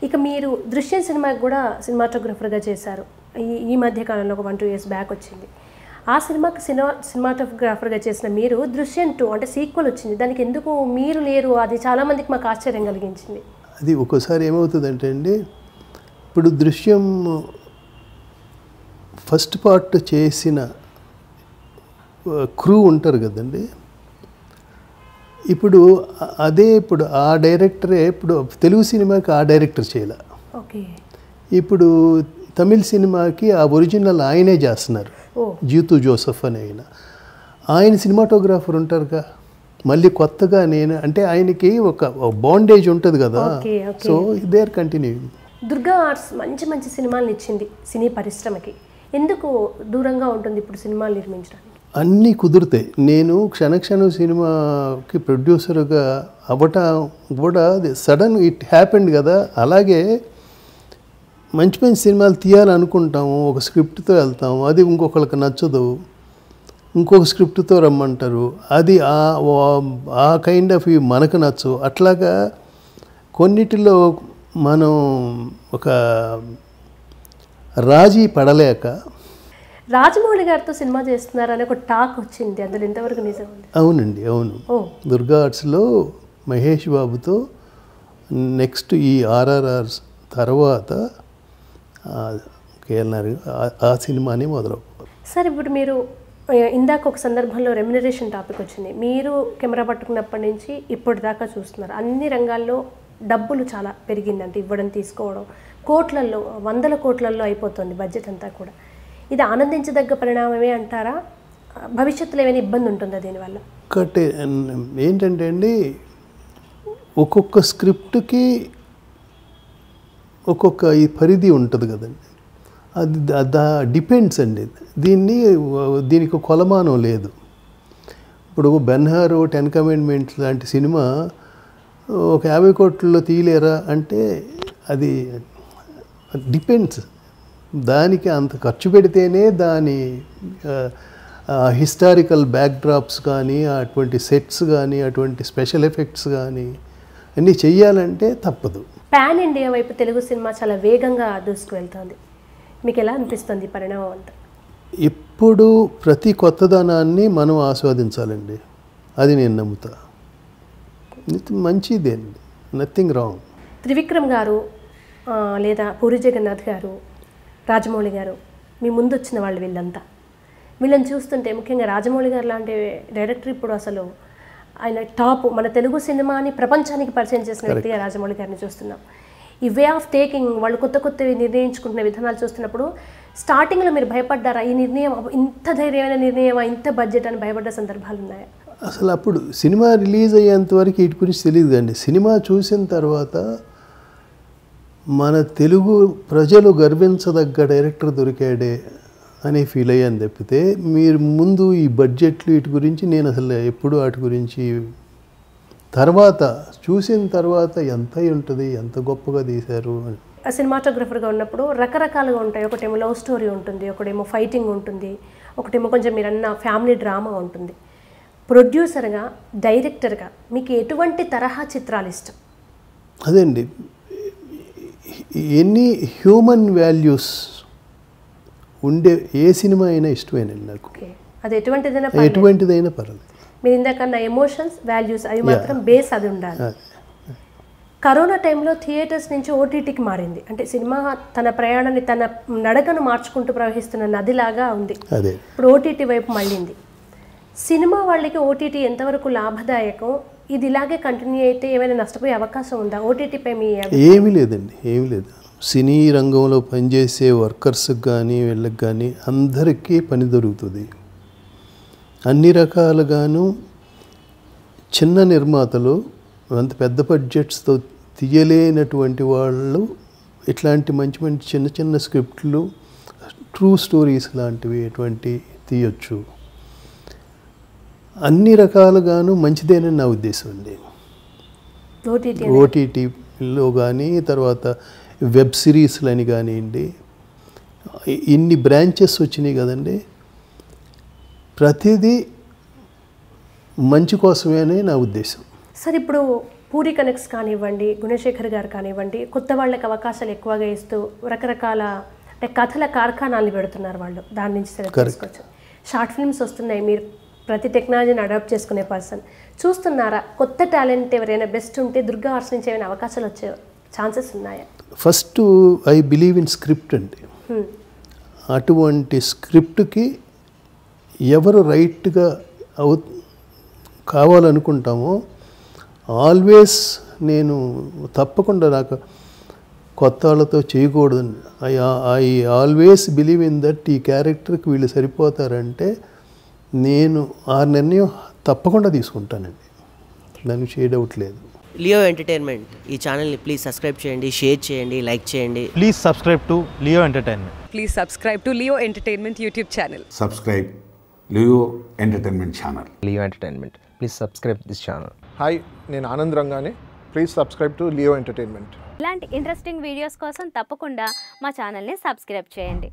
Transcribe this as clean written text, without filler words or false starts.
ఇక మీరు దృశ్యం సినిమాకి కూడా సినిమాటోగ్రఫర్గా చేశారు. ఈ మధ్య కాలంలో ఒక 1-2 years బ్యాక్ వచ్చింది. ఆ సినిమాకి సినిమాటోగ్రాఫర్గా చేసిన మీరు దృశ్యం 2 అంటే సీక్వెల్ వచ్చింది. దానికి ఎందుకు మీరు లేరు? అది చాలామందికి మాకు ఆశ్చర్యం కలిగించింది. అది ఒక్కోసారి ఏమవుతుందంటే అండి, ఇప్పుడు దృశ్యం ఫస్ట్ పార్ట్ చేసిన క్రూ ఉంటారు కదండి. ఇప్పుడు ఇప్పుడు ఆ డైరెక్టరే ఇప్పుడు తెలుగు సినిమాకి ఆ డైరెక్టర్ చేయాల. ఓకే. ఇప్పుడు తమిళ సినిమాకి ఆ ఒరిజినల్ ఆయనే చేస్తున్నారు, జీతు జోసెఫ్ అని ఆయన సినిమాటోగ్రాఫర్ ఉంటారుగా. మళ్ళీ కొత్తగా నేను అంటే ఆయనకి ఒక బాండేజ్ ఉంటుంది కదా, so they are continuing. Durga Arts మంచి మంచి సినిమాలను ఇచ్చింది సినీ పరిశ్రమకి. ఎందుకు దూరంగా ఉంటుంది ఇప్పుడు సినిమాలు నిర్మించడానికి? అన్నీ కుదురుతాయి. నేను క్షణక్షణం సినిమాకి ప్రొడ్యూసర్గా అవ్వటం కూడా సడన్ ఇట్ హ్యాపెండ్ కదా. అలాగే మంచి మంచి సినిమాలు తీయాలనుకుంటాము, ఒక స్క్రిప్ట్తో వెళ్తాము, అది ఇంకొకరికి నచ్చదు, ఇంకొక స్క్రిప్ట్తో రమ్మంటారు, అది ఆ కైండ్ ఆఫ్ మనకు నచ్చవు. అట్లాగా కొన్నిటిలో మనం ఒక రాజీ పడలేక. రాజమౌళి గారితో సినిమా చేస్తున్నారని ఒక టాక్ వచ్చింది, అందులో ఎంతవరకు నిజం? అవునండి, అవును. దుర్గా ఆర్ట్స్లో మహేష్ బాబుతో నెక్స్ట్ ఈ RRR తర్వాత కేఎల్ఆర్ ఆ సినిమాని మొదలవుతారు. సార్, ఇప్పుడు మీరు ఇందాక ఒక సందర్భంలో రెమ్యునరేషన్ టాపిక్ వచ్చింది. మీరు కెమెరా పట్టుకున్నప్పటి నుంచి ఇప్పటిదాకా చూస్తున్నారు, అన్ని రంగాల్లో డబ్బులు చాలా పెరిగిందంటే ఇవ్వడం తీసుకోవడం కోట్లల్లో 100 కోట్లల్లో అయిపోతుంది బడ్జెట్ అంతా కూడా. ఇది ఆనందించదగ్గ పరిణామమే అంటారా? భవిష్యత్తులో ఏమైనా ఇబ్బంది ఉంటుందా దీనివల్ల? ఒకటి ఏంటంటే అండి, ఒక్కొక్క స్క్రిప్ట్కి ఒక్కొక్క ఈ పరిధి ఉంటుంది కదండి. అది డిపెండ్స్ అండి. దీనికి కొలమానం లేదు. ఇప్పుడు బెన్హార్ 10 Commandments లాంటి సినిమా ఒక 50 కోట్లలో తీయలేరా అంటే అది డిపెండ్స్. దానికి అంత ఖర్చు పెడితేనే దాని హిస్టారికల్ బ్యాక్డ్రాప్స్ కానీ, అటువంటి సెట్స్ కానీ, అటువంటి స్పెషల్ ఎఫెక్ట్స్ కానీ అన్నీ చెయ్యాలంటే తప్పదు. పాన్ ఇండియా వైపు తెలుగు సినిమా చాలా వేగంగా దూసుకువెళ్తుంది. మీకు ఎలా అనిపిస్తుంది పరిణామం అంతా? ఇప్పుడు ప్రతి కొత్తదనాన్ని మనం ఆస్వాదించాలండి, అది నేను నమ్ముతా. మంచిదే అండి, నథింగ్ రాంగ్. త్రివిక్రమ్ గారు లేదా పూరి జగన్నాథ్ గారు, రాజమౌళి గారు మీ ముందు వచ్చిన వాళ్ళు, వీళ్ళని చూస్తుంటే ముఖ్యంగా రాజమౌళి గారు లాంటి డైరెక్టర్ ఇప్పుడు అసలు ఆయన టాప్, మన తెలుగు సినిమాని ప్రపంచానికి పరిచయం చేసిన వ్యక్తిగా రాజమౌళి గారిని చూస్తున్నాం. ఈ వే ఆఫ్ టేకింగ్, వాళ్ళు కొత్తవి నిర్ణయించుకుంటున్న విధానాలు చూస్తున్నప్పుడు స్టార్టింగ్లో మీరు భయపడ్డారా? ఈ నిర్ణయం ఇంత ధైర్యమైన నిర్ణయమా, ఇంత బడ్జెట్ అని భయపడ్డ సందర్భాలు ఉన్నాయా? అసలు అప్పుడు సినిమా రిలీజ్ అయ్యేంత వరకు వీటి గురించి తెలియదు అండి. సినిమా చూసిన తర్వాత మన తెలుగు ప్రజలు గర్వించదగ్గ డైరెక్టర్ దొరికాడే అని ఫీల్ అయ్యాను తప్పితే, మీరు ముందు ఈ బడ్జెట్లు వీటి గురించి నేను అసలు ఎప్పుడు వాటి గురించి తర్వాత చూసిన తర్వాత ఎంత ఉంటుంది, ఎంత గొప్పగా తీశారు అని. సినిమాటోగ్రఫర్గా ఉన్నప్పుడు రకరకాలుగా ఉంటాయి. ఒకటేమో లవ్ స్టోరీ ఉంటుంది, ఒకటేమో ఫైటింగ్ ఉంటుంది, ఒకటేమో కొంచెం మీరు అన్న ఫ్యామిలీ డ్రామా ఉంటుంది. ప్రొడ్యూసర్గా, డైరెక్టర్గా మీకు ఎటువంటి తరహా చిత్రాలు ఇష్టం? అదే అండి, ఎన్ని హ్యూమన్ వాల్యూస్ ఉండే ఏ సినిమా అయినా ఇష్టమేనండి నాకు. అది ఎటువంటిదైనా పర్వాలేదు. మీరు ఇందాకన్నా ఎమోషన్స్, వాల్యూస్ అవి మాత్రం బేస్ అది ఉండాలి. కరోనా టైంలో థియేటర్స్ నుంచి ఓటీటీకి మారింది. అంటే సినిమా తన ప్రయాణాన్ని, తన నడకను మార్చుకుంటూ ప్రవహిస్తున్న నదిలాగా ఉంది. ఇప్పుడు ఓటీటీ వైపు మళ్ళింది. సినిమా వాళ్ళకి ఓటీటీ ఎంతవరకు లాభదాయకం? ఇది ఇలాగే కంటిన్యూ అయితే ఏమైనా నష్టపోయే అవకాశం ఉందా ఓటీటీపై? ఏమీ లేదండి, ఏమీ లేదు. సినీ రంగంలో పనిచేసే వర్కర్స్కి కానీ వీళ్ళకి కానీ అందరికీ పని దొరుకుతుంది. అన్ని రకాలుగాను చిన్న నిర్మాతలు, అంత పెద్ద బడ్జెట్స్తో తీయలేనటువంటి వాళ్ళు ఇట్లాంటి మంచి మంచి చిన్న చిన్న స్క్రిప్ట్లు, ట్రూ స్టోరీస్ లాంటివి ఎటువంటి తీయొచ్చు. అన్ని రకాలుగాను మంచిదేనని నా ఉద్దేశం అండి. ఓటీటీలో కానీ, తర్వాత వెబ్ సిరీస్లు అని కానివ్వండి, ఇన్ని బ్రాంచెస్ వచ్చినాయి కదండి. ప్రతిదీ మంచి కోసమే అని నా ఉద్దేశం. సార్, ఇప్పుడు పూరి కనెక్ట్స్ కానివ్వండి, గుణశేఖర్ గారు కానివ్వండి, కొత్త వాళ్ళకి అవకాశాలు ఎక్కువగా ఇస్తూ రకరకాల అంటే కథల కార్ఖానాలు పెడుతున్నారు వాళ్ళు, దాని నుంచి సెలెక్ట్ చేసుకోవచ్చు. షార్ట్ ఫిల్మ్స్ వస్తున్నాయి, మీరు ప్రతి టెక్నాలజీని అడాప్ట్ చేసుకునే పర్సన్ చూస్తున్నారా? కొత్త టాలెంట్ ఎవరైనా బెస్ట్ ఉంటే దుర్గా ఆర్ట్స్ నుంచి ఏమైనా అవకాశాలు వచ్చే ఛాన్సెస్ ఉన్నాయా? First I believe in script అండి. అటువంటి స్క్రిప్ట్కి ఎవరు రైట్గా కావాలనుకుంటామో ఆల్వేస్ నేను తప్పకుండా నాకు కొత్త వాళ్ళతో చేయకూడదు. I always believe in that ఈ క్యారెక్టర్కి వీళ్ళు సరిపోతారంటే నేను ఆ నిర్ణయం తప్పకుండా తీసుకుంటానండి, దానికి షేడ్ అవుట్ లేదు. లియో ఎంటర్టైన్మెంట్ ఈ ఛానల్ని ప్లీజ్ సబ్స్క్రైబ్ చేయండి, షేర్ చేయండి, లైక్ చేయండి. Please subscribe to Leo Entertainment. Please subscribe to Leo Entertainment YouTube channel. Subscribe Leo Entertainment channel. Leo Entertainment. Please subscribe this channel. Hi, నేను ఆనంద్ రంగానే. Please subscribe to Leo entertainment. ఇలాంటి interesting videos కోసం తప్పకుండా మా ఛానల్ని subscribe చేయండి.